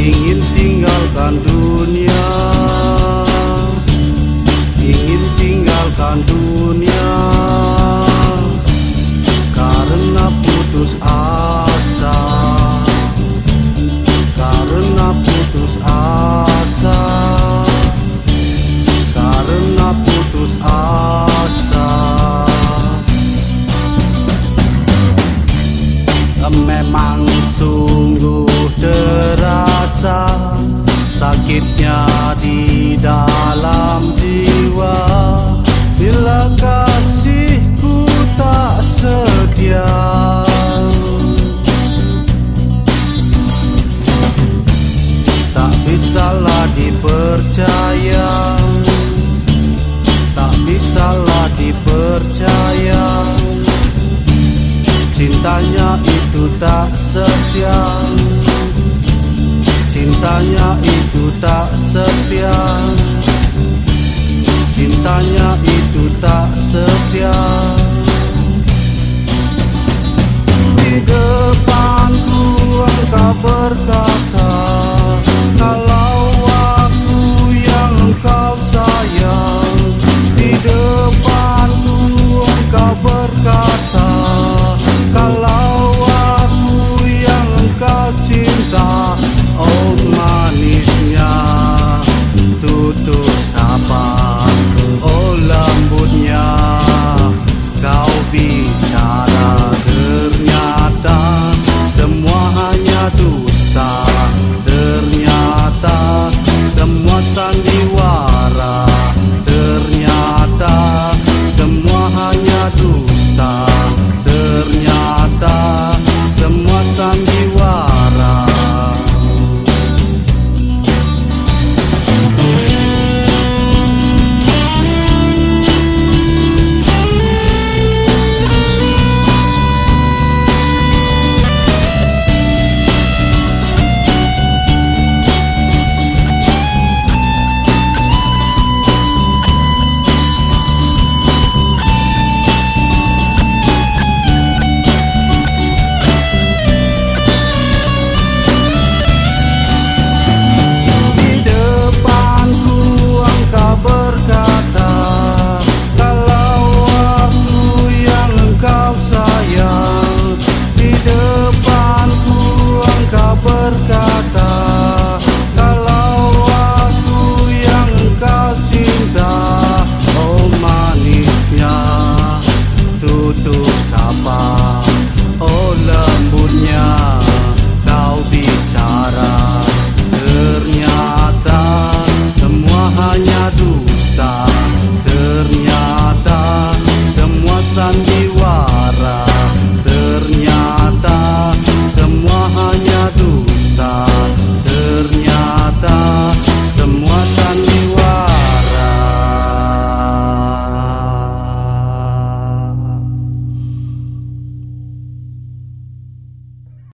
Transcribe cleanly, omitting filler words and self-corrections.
ingin tinggalkan dunia, ingin tinggalkan dunia, karena putus asa, karena putus asa, karena putus asa. Memang sungguh terasa sakitnya di dalam jiwa, bila kasihku tak setia. Tak bisalah dipercaya, tak bisalah dipercaya, cintanya itu tak setia, cintanya itu tak setia, cintanya itu tak setia. Di depanku engkau berkata, kalau aku yang engkau sayang. Di depanku engkau berkata, kalau aku yang engkau cinta. Oh manisnya tutur sapa, oh lembutnya kau bicara, ternyata semua hanya dusta, ternyata semua sandiwara, ternyata semua hanya dusta, ternyata semua sandiwara. Oh lembutnya kau bicara, ternyata semua hanya dusta, ternyata semua sandiwara, ternyata semua hanya dusta.